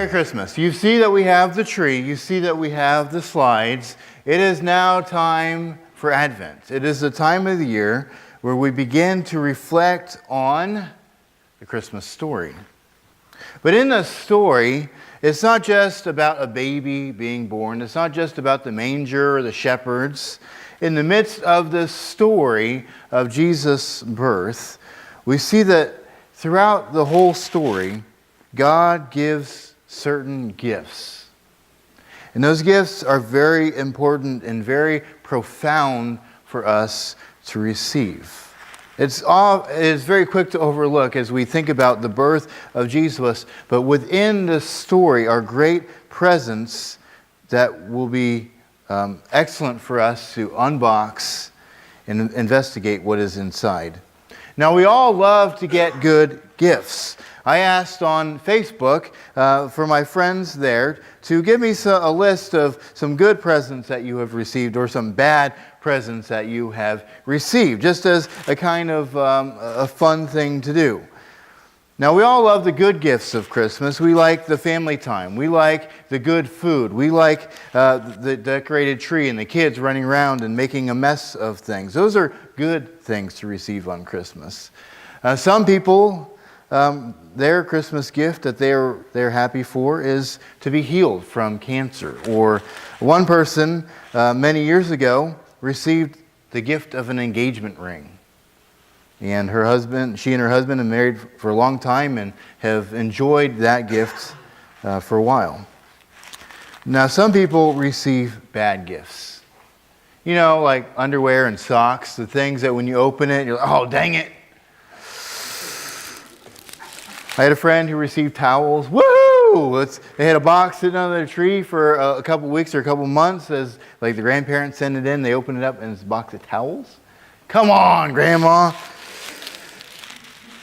Merry Christmas. You see that we have the tree. You see that we have the slides. It is now time for Advent. It is the time of the year where we begin to reflect on the Christmas story. But in the story, it's not just about a baby being born. It's not just about the manger or the shepherds. In the midst of the story of Jesus' birth, we see that throughout the whole story, God gives certain gifts. And those gifts are very important and very profound for us to receive. It is very quick to overlook as we think about the birth of Jesus, but within this story are great presents that will be excellent for us to unbox and investigate what is inside. Now, we all love to get good gifts. I asked on Facebook for my friends there to give me a list of some good presents that you have received or some bad presents that you have received, just as a kind of a fun thing to do. Now, we all love the good gifts of Christmas. We like the family time. We like the good food. We like the decorated tree and the kids running around and making a mess of things. Those are good things to receive on Christmas. Some people, their Christmas gift that they're happy for is to be healed from cancer. Or one person many years ago received the gift of an engagement ring. And she and her husband have married for a long time and have enjoyed that gift for a while. Now, some people receive bad gifts. You know, like underwear and socks, the things that when you open it, you're like, oh, dang it. I had a friend who received towels. Woohoo! They had a box sitting under the tree for a couple weeks or a couple months as like the grandparents send it in. They open it up and it's a box of towels. Come on, Grandma.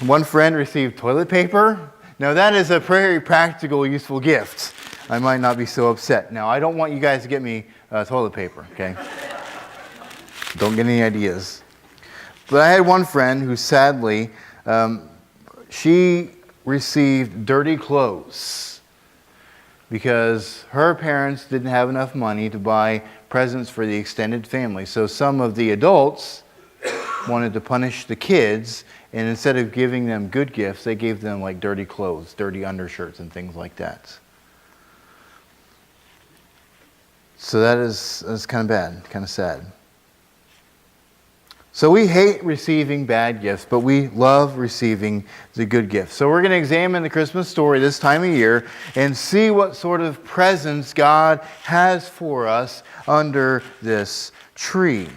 One friend received toilet paper. Now that is a very practical, useful gift. I might not be so upset. Now I don't want you guys to get me toilet paper, okay? Don't get any ideas. But I had one friend who sadly, she received dirty clothes because her parents didn't have enough money to buy presents for the extended family. So some of the adults wanted to punish the kids, and instead of giving them good gifts, they gave them like dirty clothes, dirty undershirts and things like that. So that's kind of bad, kind of sad. So we hate receiving bad gifts, but we love receiving the good gifts. So we're going to examine the Christmas story this time of year and see what sort of presents God has for us under this tree.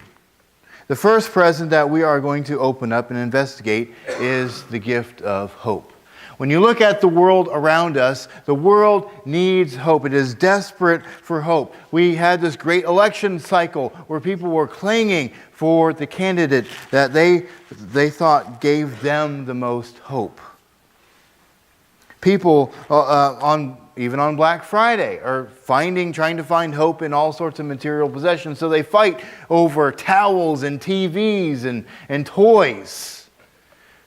The first present that we are going to open up and investigate is the gift of hope. When you look at the world around us, the world needs hope. It is desperate for hope. We had this great election cycle where people were clinging for the candidate that they thought gave them the most hope. People even on Black Friday are trying to find hope in all sorts of material possessions. So they fight over towels and TVs and toys,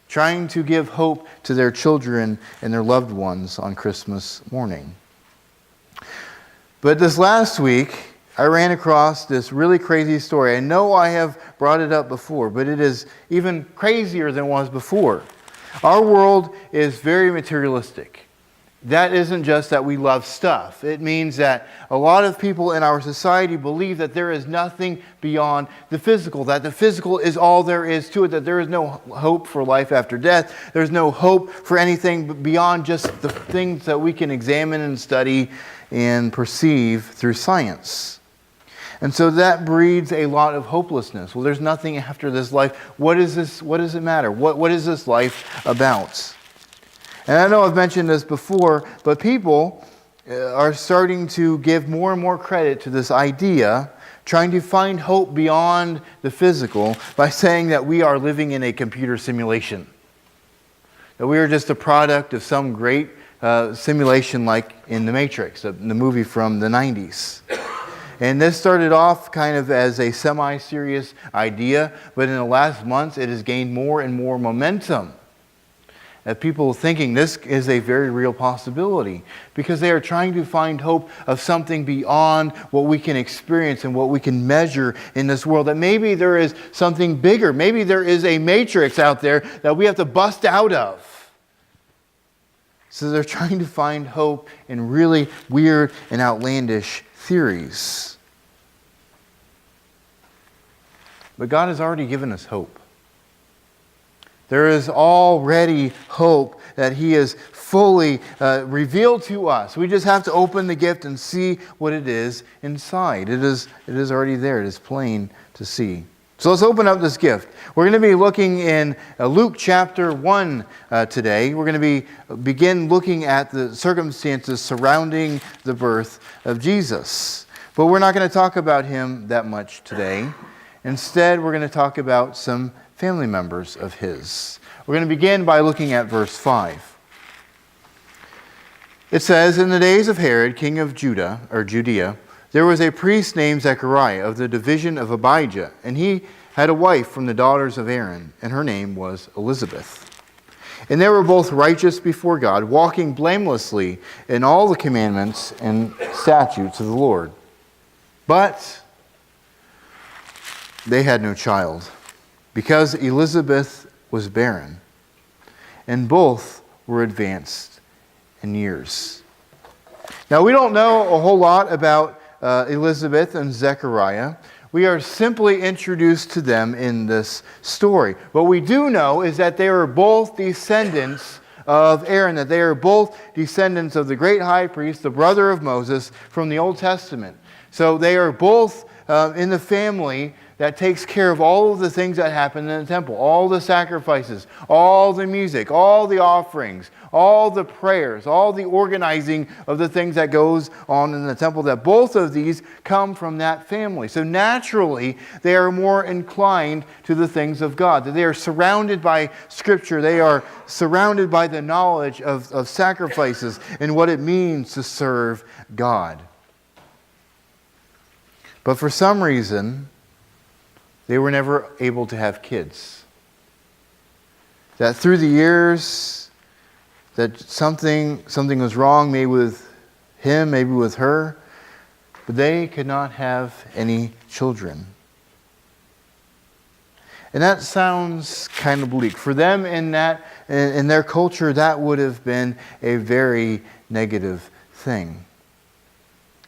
trying to give hope to their children and their loved ones on Christmas morning. But this last week, I ran across this really crazy story. I know I have brought it up before, but it is even crazier than it was before. Our world is very materialistic. That isn't just that we love stuff. It means that a lot of people in our society believe that there is nothing beyond the physical, that the physical is all there is to it, that there is no hope for life after death. There's no hope for anything beyond just the things that we can examine and study and perceive through science. And so that breeds a lot of hopelessness. Well, there's nothing after this life. What is this? What does it matter? What is this life about? And I know I've mentioned this before, but people are starting to give more and more credit to this idea, trying to find hope beyond the physical by saying that we are living in a computer simulation. That we are just a product of some great simulation like in The Matrix, the movie from the 90s. And this started off kind of as a semi-serious idea, but in the last months it has gained more and more momentum. at people thinking this is a very real possibility, because they are trying to find hope of something beyond what we can experience and what we can measure in this world. That maybe there is something bigger. Maybe there is a matrix out there that we have to bust out of. So they're trying to find hope in really weird and outlandish theories. But God has already given us hope. There is already hope that He has fully revealed to us. We just have to open the gift and see what it is inside. It is already there. It is plain to see. So let's open up this gift. We're going to be looking in Luke chapter 1 today. We're going to begin looking at the circumstances surrounding the birth of Jesus. But we're not going to talk about Him that much today. Instead, we're going to talk about some family members of His. We're going to begin by looking at verse 5. It says, "In the days of Herod, king of Judea, there was a priest named Zechariah of the division of Abijah, and he had a wife from the daughters of Aaron, and her name was Elizabeth. And they were both righteous before God, walking blamelessly in all the commandments and statutes of the Lord. But they had no child, because Elizabeth was barren, and both were advanced in years." Now, we don't know a whole lot about Elizabeth and Zechariah. We are simply introduced to them in this story. What we do know is that they are both descendants of Aaron, that they are both descendants of the great high priest, the brother of Moses, from the Old Testament. So they are both in the family that takes care of all of the things that happen in the temple, all the sacrifices, all the music, all the offerings, all the prayers, all the organizing of the things that goes on in the temple, that both of these come from that family. So naturally, they are more inclined to the things of God. That they are surrounded by Scripture. They are surrounded by the knowledge of sacrifices and what it means to serve God. But for some reason, they were never able to have kids. That through the years, that something was wrong, maybe with him, maybe with her, but they could not have any children. And that sounds kind of bleak. For them in their culture, that would have been a very negative thing.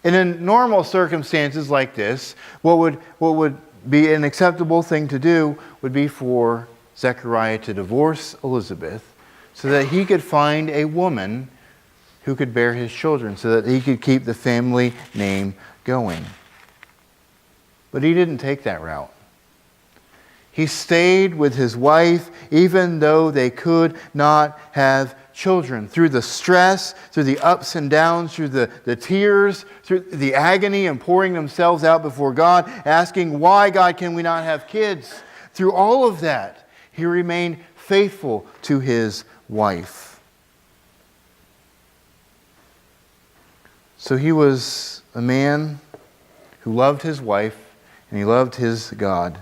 And in normal circumstances like this, what would be an acceptable thing to do would be for Zechariah to divorce Elizabeth so that he could find a woman who could bear his children, so that he could keep the family name going. But he didn't take that route. He stayed with his wife even though they could not have children. Through the stress, through the ups and downs, through the tears, through the agony and pouring themselves out before God, asking, "Why, God, can we not have kids?" Through all of that, he remained faithful to his wife. So he was a man who loved his wife and he loved his God.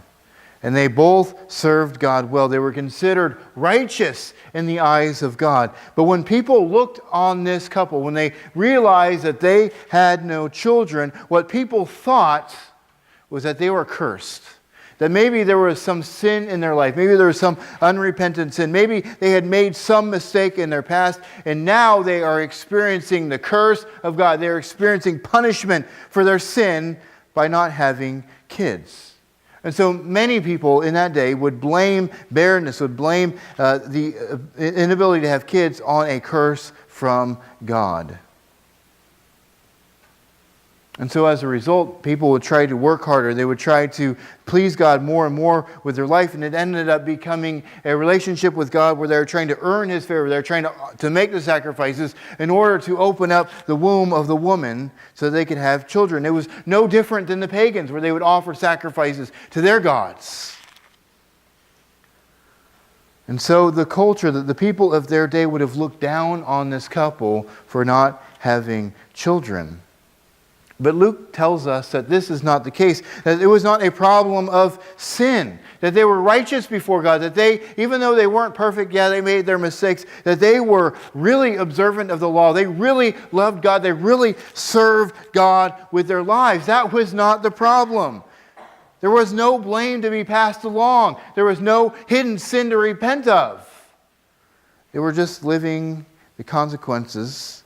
And they both served God well. They were considered righteous in the eyes of God. But when people looked on this couple, when they realized that they had no children, what people thought was that they were cursed. That maybe there was some sin in their life. Maybe there was some unrepentant sin. Maybe they had made some mistake in their past, and now they are experiencing the curse of God. They're experiencing punishment for their sin by not having kids. And so many people in that day would blame barrenness, would blame the inability to have kids on a curse from God. And so as a result, people would try to work harder. They would try to please God more and more with their life. And it ended up becoming a relationship with God where they're trying to earn His favor. They're trying to make the sacrifices in order to open up the womb of the woman so they could have children. It was no different than the pagans where they would offer sacrifices to their gods. And so the culture, the people of their day would have looked down on this couple for not having children. But Luke tells us that this is not the case, that it was not a problem of sin, that they were righteous before God, that they, even though they weren't perfect, they made their mistakes, that they were really observant of the law. They really loved God. They really served God with their lives. That was not the problem. There was no blame to be passed along. There was no hidden sin to repent of. They were just living the consequences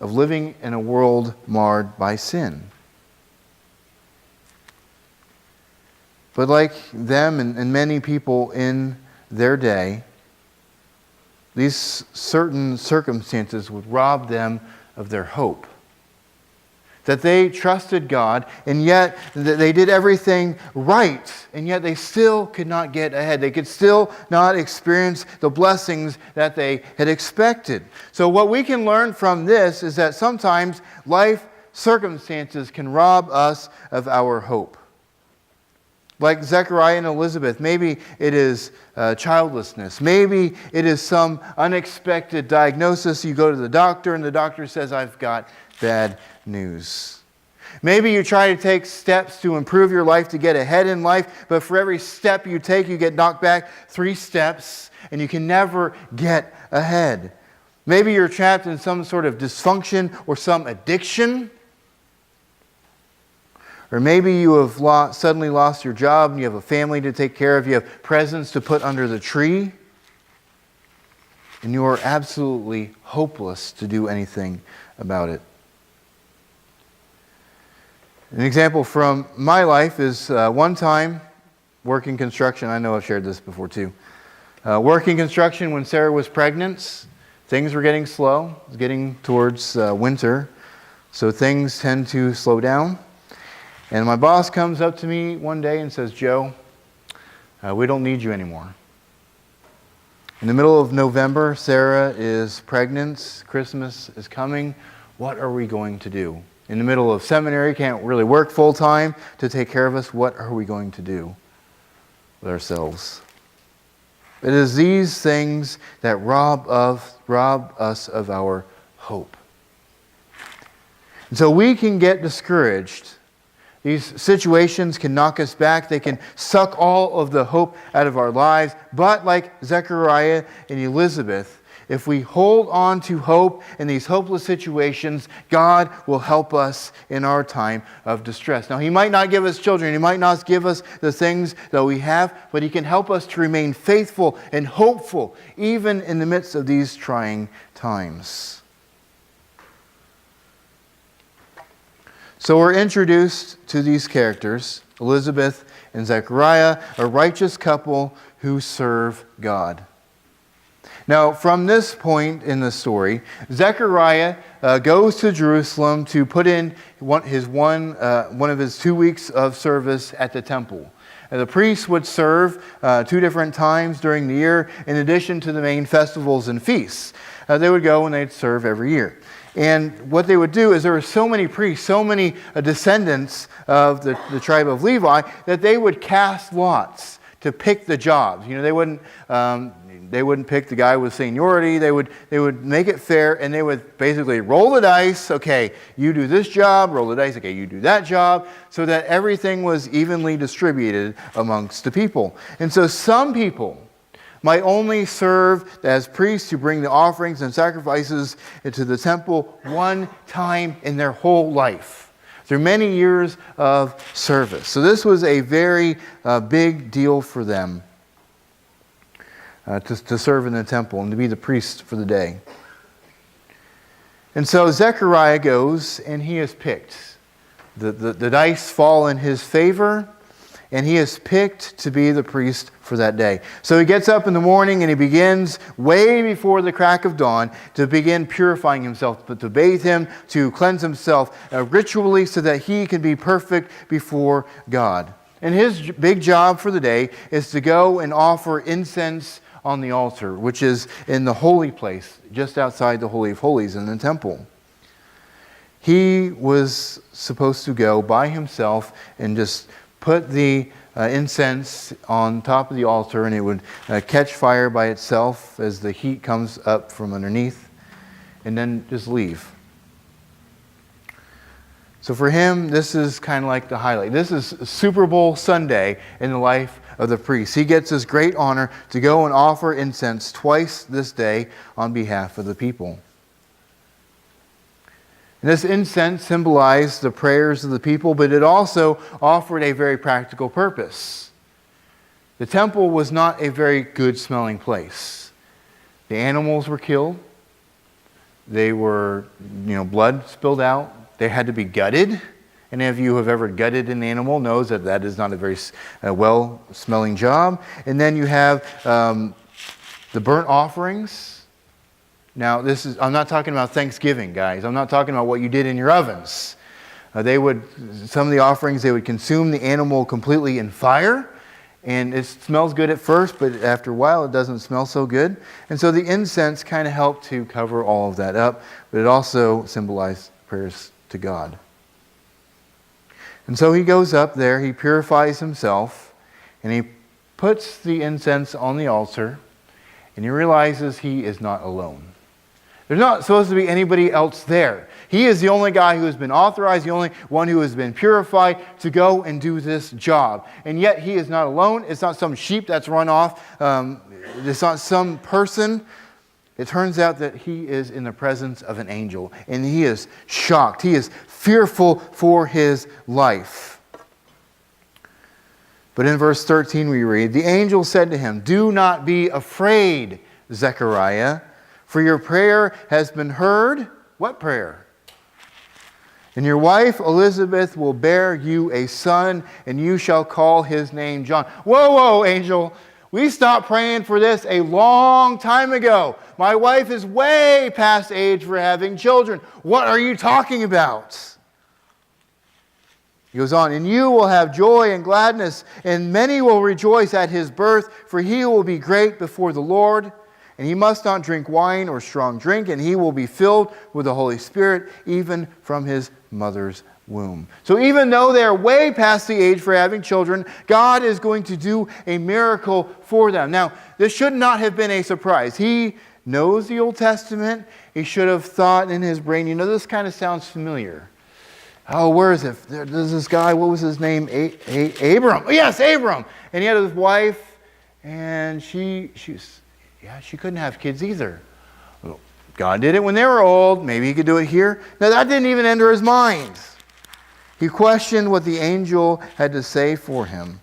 of living in a world marred by sin. But like them and many people in their day, these certain circumstances would rob them of their hope. That they trusted God, and yet they did everything right, and yet they still could not get ahead. They could still not experience the blessings that they had expected. So what we can learn from this is that sometimes life circumstances can rob us of our hope. Like Zechariah and Elizabeth, maybe it is childlessness. Maybe it is some unexpected diagnosis. You go to the doctor and the doctor says, I've got bad news. Maybe you try to take steps to improve your life, to get ahead in life, but for every step you take, you get knocked back 3 steps and you can never get ahead. Maybe you're trapped in some sort of dysfunction or some addiction. Or maybe you have suddenly lost your job and you have a family to take care of. You have presents to put under the tree. And you are absolutely hopeless to do anything about it. An example from my life is one time working construction. I know I've shared this before too. Working construction when Sarah was pregnant. Things were getting slow. It was getting towards winter. So things tend to slow down. And my boss comes up to me one day and says, Joe, we don't need you anymore. In the middle of November, Sarah is pregnant. Christmas is coming. What are we going to do? In the middle of seminary, can't really work full time to take care of us. What are we going to do with ourselves? It is these things that rob us of our hope. And so we can get discouraged. These situations can knock us back. They can suck all of the hope out of our lives. But like Zechariah and Elizabeth, if we hold on to hope in these hopeless situations, God will help us in our time of distress. Now, He might not give us children. He might not give us the things that we have, but He can help us to remain faithful and hopeful, even in the midst of these trying times. So we're introduced to these characters, Elizabeth and Zechariah, a righteous couple who serve God. Now, from this point in the story, Zechariah goes to Jerusalem to put in one of his 2 weeks of service at the temple. And the priests would serve 2 different times during the year, in addition to the main festivals and feasts. They would go and they'd serve every year. And what they would do is there were so many priests, so many descendants of the tribe of Levi, that they would cast lots to pick the jobs. You know, they wouldn't pick the guy with seniority. They would make it fair, and they would basically roll the dice. Okay, you do this job. Roll the dice. Okay, you do that job, so that everything was evenly distributed amongst the people. And so some people might only serve as priests to bring the offerings and sacrifices into the temple one time in their whole life, through many years of service. So this was a very big deal for them to serve in the temple and to be the priest for the day. And so Zechariah goes and he is picked. The dice fall in his favor, and he is picked to be the priest for that day. So he gets up in the morning and he begins way before the crack of dawn to begin purifying himself, but to bathe him, to cleanse himself ritually so that he can be perfect before God. And his big job for the day is to go and offer incense on the altar, which is in the holy place, just outside the Holy of Holies in the temple. He was supposed to go by himself and just put the incense on top of the altar, and it would catch fire by itself as the heat comes up from underneath, and then just leave. So for him, this is kind of like the highlight. This is Super Bowl Sunday in the life of the priest. He gets this great honor to go and offer incense twice this day on behalf of the people. And this incense symbolized the prayers of the people, but it also offered a very practical purpose. The temple was not a very good smelling place. The animals were killed. They were, blood spilled out. They had to be gutted. Any of you who have ever gutted an animal knows that that is not a very well-smelling job. And then you have the burnt offerings. Now, I'm not talking about Thanksgiving, guys. I'm not talking about what you did in your ovens. Some of the offerings, they would consume the animal completely in fire. And it smells good at first, but after a while it doesn't smell so good. And so the incense kind of helped to cover all of that up, but it also symbolized prayers to God. And so he goes up there, he purifies himself, and he puts the incense on the altar, and he realizes he is not alone. There's not supposed to be anybody else there. He is the only guy who has been authorized, the only one who has been purified to go and do this job. And yet he is not alone. It's not some sheep that's run off. It's not some person. It turns out that he is in the presence of an angel. And he is shocked. He is fearful for his life. But in verse 13 we read, "The angel said to him, 'Do not be afraid, Zechariah, for your prayer has been heard.'" What prayer? "And your wife Elizabeth will bear you a son, and you shall call his name John." Whoa, angel. We stopped praying for this a long time ago. My wife is way past age for having children. What are you talking about? He goes on, "And you will have joy and gladness, and many will rejoice at his birth, for he will be great before the Lord. And he must not drink wine or strong drink, and he will be filled with the Holy Spirit, even from his mother's womb." So even though they're way past the age for having children, God is going to do a miracle for them. Now, this should not have been a surprise. He knows the Old Testament. He should have thought in his brain, this kind of sounds familiar. Oh, where is it? There's this guy, what was his name? Abram. Yes, Abram. And he had his wife, and she couldn't have kids either. Well, God did it when they were old. Maybe he could do it here. Now, that didn't even enter his mind. He questioned what the angel had to say for him.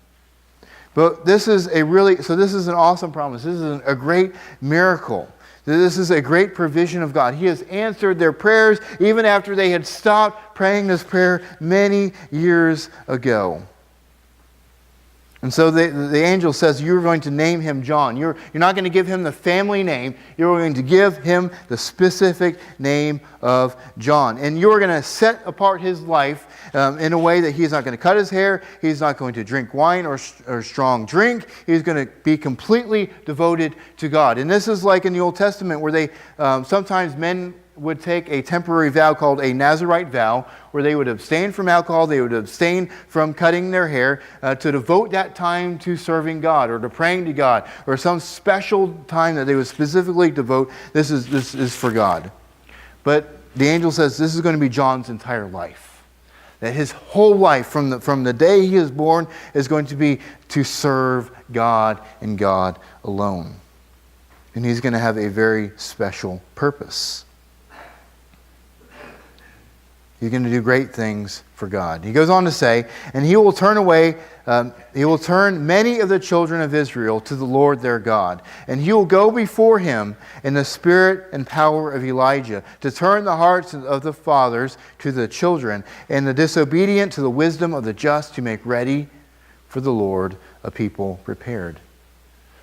But this is an awesome promise. This is a great miracle. This is a great provision of God. He has answered their prayers even after they had stopped praying this prayer many years ago. And so the angel says, you're going to name him John. You're not going to give him the family name. You're going to give him the specific name of John. And you're going to set apart his life in a way that he's not going to cut his hair. He's not going to drink wine or strong drink. He's going to be completely devoted to God. And this is like in the Old Testament where they sometimes men would take a temporary vow called a Nazirite vow, where they would abstain from alcohol, they would abstain from cutting their hair, to devote that time to serving God or to praying to God, or some special time that they would specifically devote. This is for God. But the angel says this is going to be John's entire life. That his whole life, from the day he is born, is going to be to serve God and God alone. And he's going to have a very special purpose. He's going to do great things for God. He goes on to say, and he will turn many of the children of Israel to the Lord their God. And he will go before him in the spirit and power of Elijah, to turn the hearts of the fathers to the children, and the disobedient to the wisdom of the just, to make ready for the Lord a people prepared.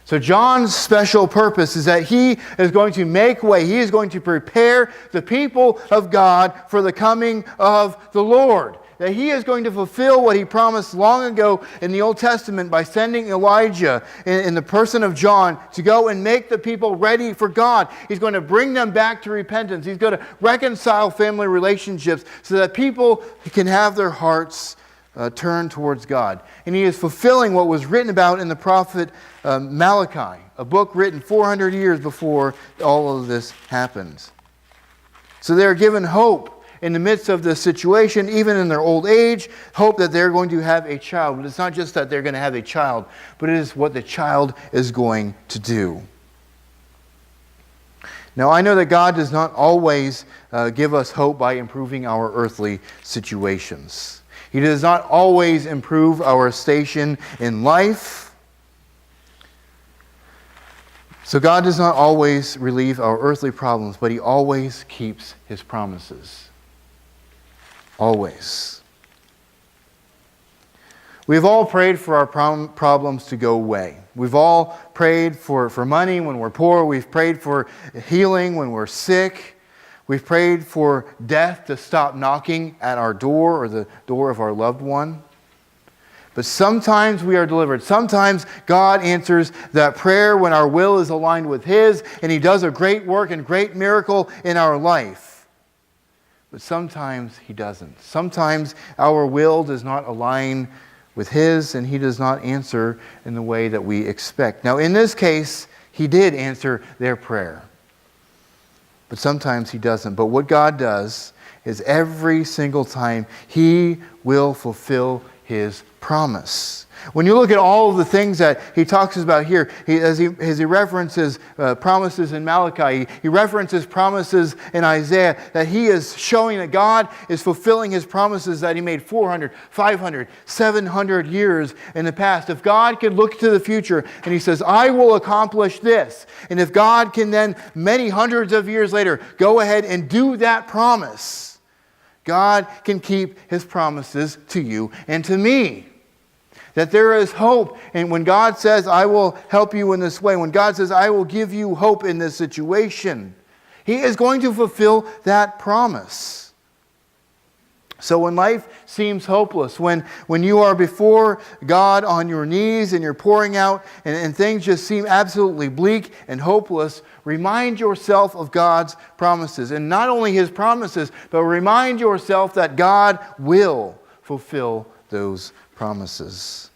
So John's special purpose is that he is going to make way. He is going to prepare the people of God for the coming of the Lord. That he is going to fulfill what he promised long ago in the Old Testament by sending Elijah in the person of John to go and make the people ready for God. He's going to bring them back to repentance. He's going to reconcile family relationships so that people can have their hearts turn towards God. And he is fulfilling what was written about in the prophet Malachi, a book written 400 years before all of this happens. So they are given hope in the midst of the situation, even in their old age, hope that they're going to have a child. But it's not just that they're going to have a child, but it is what the child is going to do. Now, I know that God does not always give us hope by improving our earthly situations. He does not always improve our station in life. So God does not always relieve our earthly problems, but He always keeps His promises. Always. We've all prayed for our problems to go away. We've all prayed for money when we're poor. We've prayed for healing when we're sick. We've prayed for death to stop knocking at our door or the door of our loved one. But sometimes we are delivered. Sometimes God answers that prayer when our will is aligned with His, and He does a great work and great miracle in our life. But sometimes He doesn't. Sometimes our will does not align with His, and He does not answer in the way that we expect. Now, in this case, He did answer their prayer. But sometimes He doesn't. But what God does is every single time He will fulfill His promise. When you look at all of the things that He talks about here, as he references promises in Malachi, he references promises in Isaiah, that He is showing that God is fulfilling His promises that He made 400, 500, 700 years in the past. If God could look to the future and He says, I will accomplish this, and if God can then, many hundreds of years later, go ahead and do that promise, God can keep His promises to you and to me. That there is hope. And when God says, I will help you in this way, when God says, I will give you hope in this situation, He is going to fulfill that promise. So when life seems hopeless, when you are before God on your knees and you're pouring out and things just seem absolutely bleak and hopeless, remind yourself of God's promises. And not only His promises, but remind yourself that God will fulfill those promises.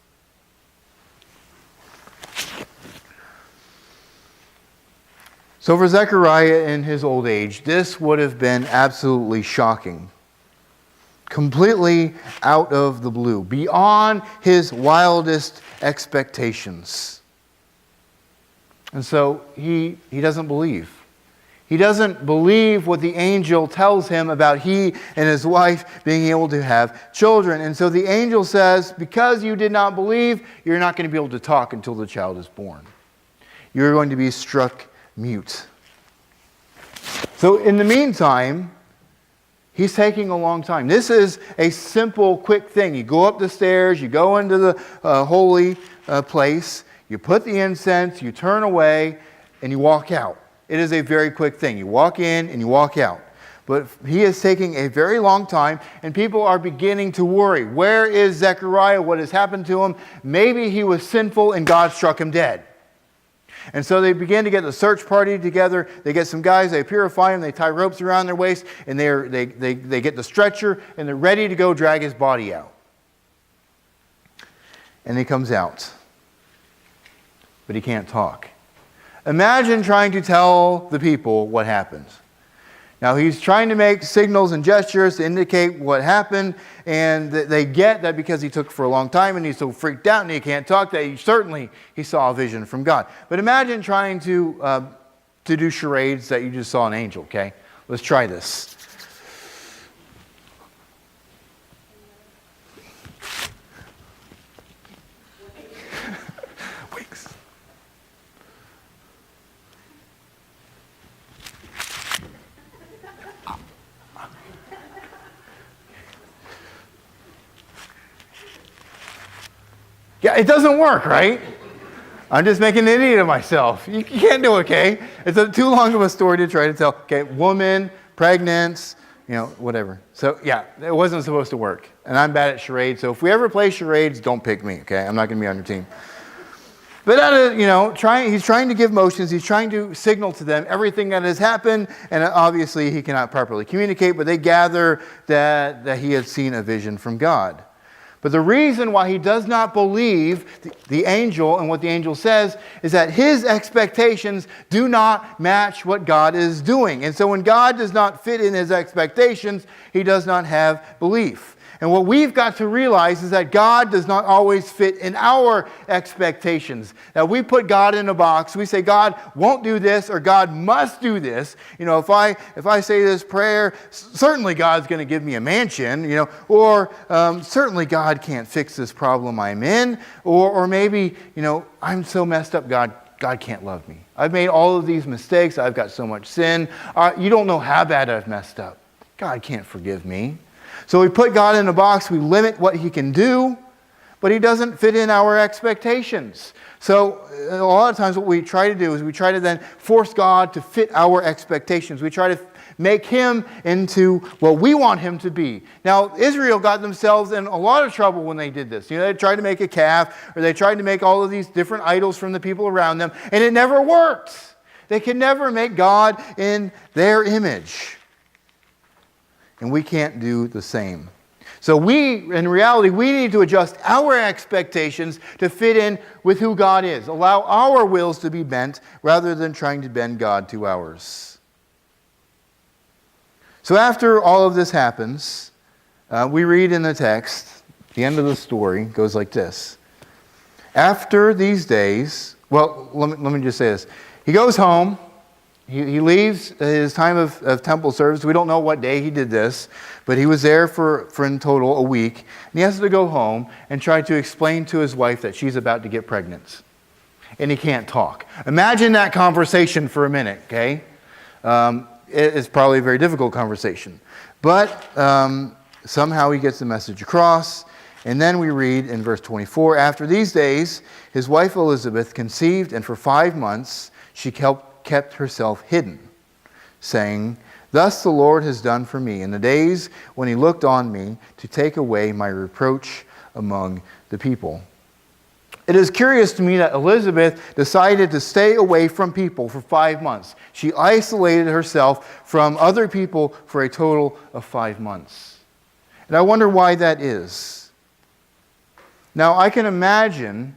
So for Zechariah in his old age, this would have been absolutely shocking. Completely out of the blue, beyond his wildest expectations. And so he doesn't believe. He doesn't believe what the angel tells him about he and his wife being able to have children. And so the angel says, because you did not believe, you're not going to be able to talk until the child is born. You're going to be struck mute. So in the meantime, he's taking a long time. This is a simple, quick thing. You go up the stairs, you go into the holy place, you put the incense, you turn away, and you walk out. It is a very quick thing. You walk in and you walk out. But he is taking a very long time, and people are beginning to worry. Where is Zechariah? What has happened to him? Maybe he was sinful and God struck him dead. And so they begin to get the search party together. They get some guys, they purify him, they tie ropes around their waist, and they get the stretcher, and they're ready to go drag his body out. And he comes out. But he can't talk. Imagine trying to tell the people what happens. Now he's trying to make signals and gestures to indicate what happened, and they get that because he took for a long time and he's so freaked out and he can't talk that he saw a vision from God. But imagine trying to do charades that you just saw an angel, okay? Let's try this. Yeah, it doesn't work, right? I'm just making an idiot of myself. You can't do it, okay? It's too long of a story to try to tell. Okay, woman, pregnant, whatever. So, yeah, it wasn't supposed to work. And I'm bad at charades, so if we ever play charades, don't pick me, okay? I'm not going to be on your team. But, he's trying to give motions. He's trying to signal to them everything that has happened. And obviously, he cannot properly communicate, but they gather that he had seen a vision from God. But the reason why he does not believe the angel and what the angel says is that his expectations do not match what God is doing. And so when God does not fit in his expectations, he does not have belief. And what we've got to realize is that God does not always fit in our expectations. That we put God in a box. We say God won't do this or God must do this. If I say this prayer, certainly God's going to give me a mansion. Or certainly God can't fix this problem I'm in. Or maybe, I'm so messed up, God can't love me. I've made all of these mistakes. I've got so much sin. You don't know how bad I've messed up. God can't forgive me. So we put God in a box, we limit what he can do, but he doesn't fit in our expectations. So a lot of times what we try to do is we try to then force God to fit our expectations. We try to make him into what we want him to be. Now, Israel got themselves in a lot of trouble when they did this. They tried to make a calf, or they tried to make all of these different idols from the people around them, and it never worked. They could never make God in their image. And we can't do the same. So in reality, we need to adjust our expectations to fit in with who God is. Allow our wills to be bent rather than trying to bend God to ours. So after all of this happens, we read in the text, the end of the story goes like this. After these days, let me just say this. He goes home. He leaves his time of temple service. We don't know what day he did this, but he was there for in total a week. And he has to go home and try to explain to his wife that she's about to get pregnant. And he can't talk. Imagine that conversation for a minute, okay? It's probably a very difficult conversation. But somehow he gets the message across. And then we read in verse 24, after these days, his wife Elizabeth conceived, and for 5 months she kept herself hidden, saying, thus the Lord has done for me in the days when he looked on me to take away my reproach among the people. It is curious to me that Elizabeth decided to stay away from people for 5 months. She isolated herself from other people for a total of 5 months. And I wonder why that is. Now, I can imagine,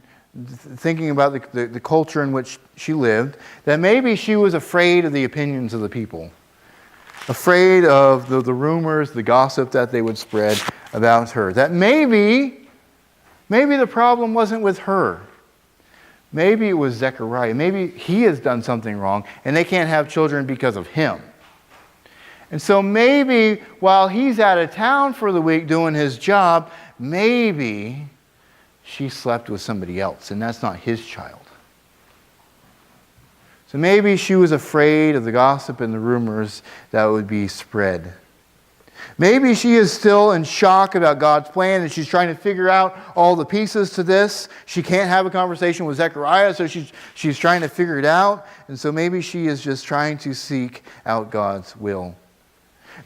thinking about the culture in which she lived, that maybe she was afraid of the opinions of the people. Afraid of the rumors, the gossip that they would spread about her. That maybe the problem wasn't with her. Maybe it was Zechariah. Maybe he has done something wrong and they can't have children because of him. And so maybe while he's out of town for the week doing his job, maybe she slept with somebody else, and that's not his child. So maybe she was afraid of the gossip and the rumors that would be spread. Maybe she is still in shock about God's plan, and she's trying to figure out all the pieces to this. She can't have a conversation with Zechariah, so she's trying to figure it out. And so maybe she is just trying to seek out God's will.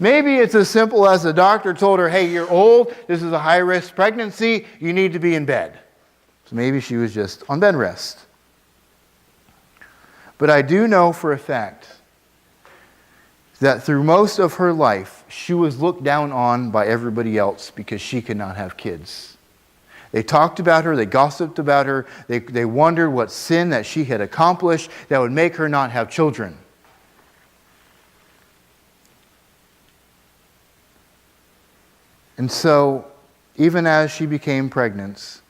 Maybe it's as simple as the doctor told her, hey, you're old, this is a high-risk pregnancy, you need to be in bed. So maybe she was just on bed rest. But I do know for a fact that through most of her life, she was looked down on by everybody else because she could not have kids. They talked about her, they gossiped about her, they wondered what sin that she had accomplished that would make her not have children. And so, even as she became pregnant,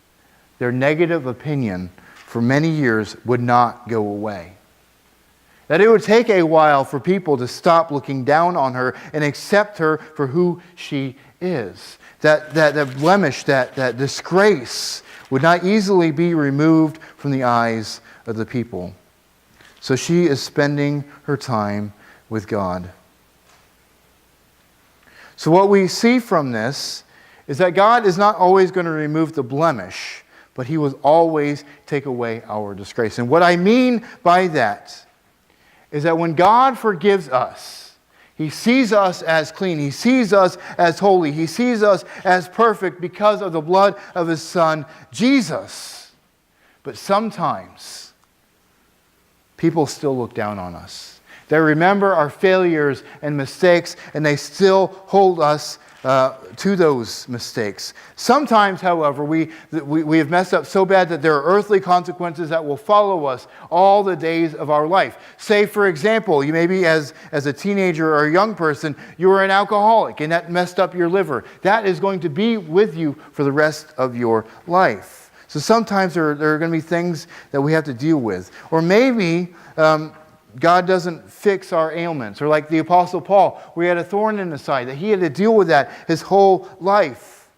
their negative opinion for many years would not go away. That it would take a while for people to stop looking down on her and accept her for who she is. That blemish, that disgrace would not easily be removed from the eyes of the people. So she is spending her time with God. So what we see from this is that God is not always going to remove the blemish, but He will always take away our disgrace. And what I mean by that is that when God forgives us, He sees us as clean. He sees us as holy. He sees us as perfect because of the blood of His Son, Jesus. But sometimes people still look down on us. They remember our failures and mistakes, and they still hold us to those mistakes. Sometimes, however, we have messed up so bad that there are earthly consequences that will follow us all the days of our life. Say, for example, you maybe as a teenager or a young person, you were an alcoholic and that messed up your liver. That is going to be with you for the rest of your life. So sometimes there are going to be things that we have to deal with. Or maybe God doesn't fix our ailments. Or like the Apostle Paul, we had a thorn in the side, that he had to deal with that his whole life.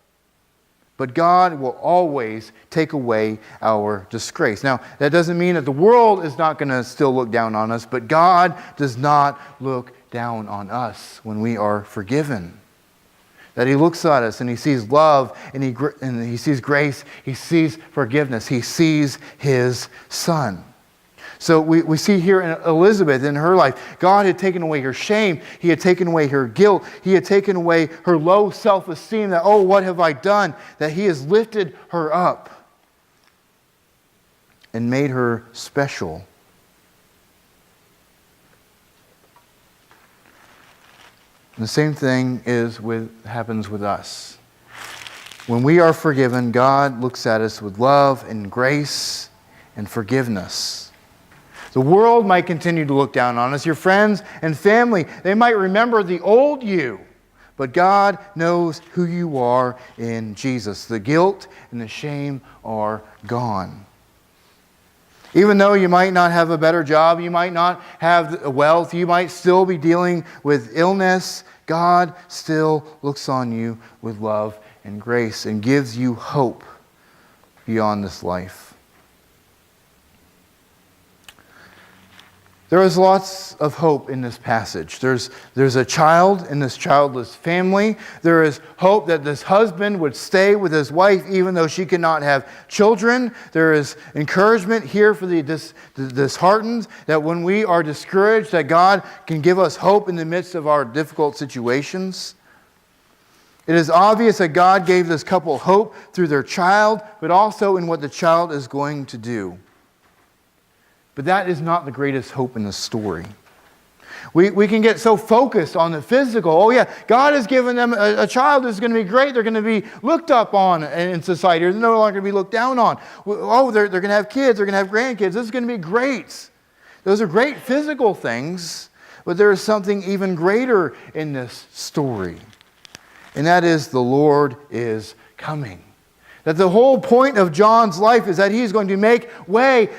But God will always take away our disgrace. Now, that doesn't mean that the world is not going to still look down on us, but God does not look down on us when we are forgiven. That he looks at us and he sees love and he sees grace, he sees forgiveness, he sees his Son. So we see here in Elizabeth, in her life, God had taken away her shame. He had taken away her guilt. He had taken away her low self-esteem that, oh, what have I done? That he has lifted her up and made her special. And the same thing happens with us. When we are forgiven, God looks at us with love and grace and forgiveness. The world might continue to look down on us. Your friends and family, they might remember the old you. But God knows who you are in Jesus. The guilt and the shame are gone. Even though you might not have a better job, you might not have wealth, you might still be dealing with illness, God still looks on you with love and grace and gives you hope beyond this life. There is lots of hope in this passage. There's a child in this childless family. There is hope that this husband would stay with his wife even though she cannot have children. There is encouragement here for the disheartened, that when we are discouraged, that God can give us hope in the midst of our difficult situations. It is obvious that God gave this couple hope through their child, but also in what the child is going to do. But that is not the greatest hope in the story. We can get so focused on the physical. Oh yeah, God has given them a child who's going to be great. They're going to be looked up on in society. They're no longer going to be looked down on. Oh, they're going to have kids. They're going to have grandkids. This is going to be great. Those are great physical things, but there is something even greater in this story. And that is the Lord is coming. That the whole point of John's life is that he's going to make way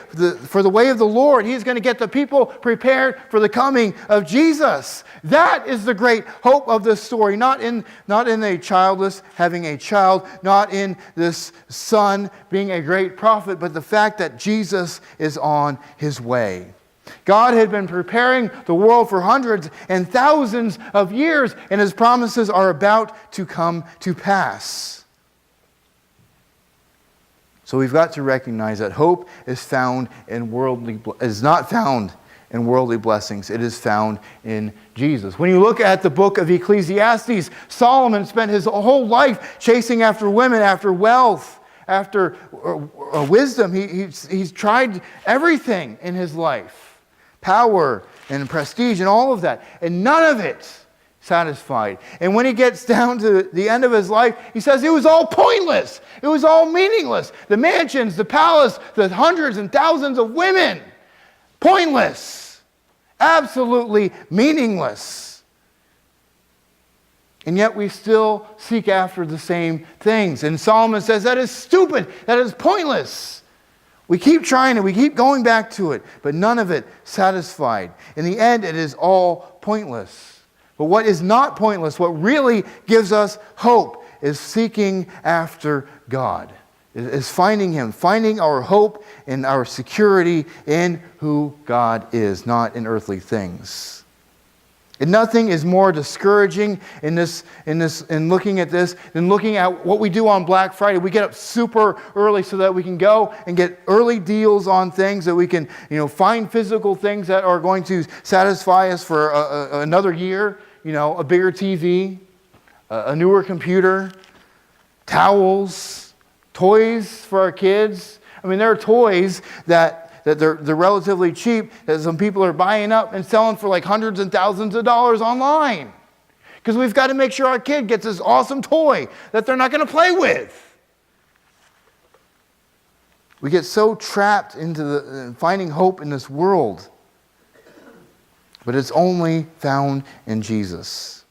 for the way of the Lord. He's going to get the people prepared for the coming of Jesus. That is the great hope of this story. Not in a childless having a child, not in this son being a great prophet, but the fact that Jesus is on his way. God had been preparing the world for hundreds and thousands of years, and his promises are about to come to pass. So we've got to recognize that hope is not found in worldly blessings. It is found in Jesus. When you look at the book of Ecclesiastes, Solomon spent his whole life chasing after women, after wealth, after wisdom. He's tried everything in his life. Power and prestige and all of that. And none of it satisfied. And when he gets down to the end of his life, he says it was all pointless. It was all meaningless. The mansions, the palace, the hundreds and thousands of women. Pointless. Absolutely meaningless. And yet we still seek after the same things. And Solomon says that is stupid. That is pointless. We keep trying it. We keep going back to it. But none of it satisfied. In the end, it is all pointless. But what is not pointless, what really gives us hope, is seeking after God. Is finding Him, finding our hope and our security in who God is, not in earthly things. And nothing is more discouraging in looking at this than looking at what we do on Black Friday. We get up super early so that we can go and get early deals on things, that we can, find physical things that are going to satisfy us for another year. A bigger TV, a newer computer, towels, toys for our kids. I mean, there are toys that they're relatively cheap that some people are buying up and selling for like hundreds and thousands of dollars online. Because we've got to make sure our kid gets this awesome toy that they're not going to play with. We get so trapped into finding hope in this world. But it's only found in Jesus.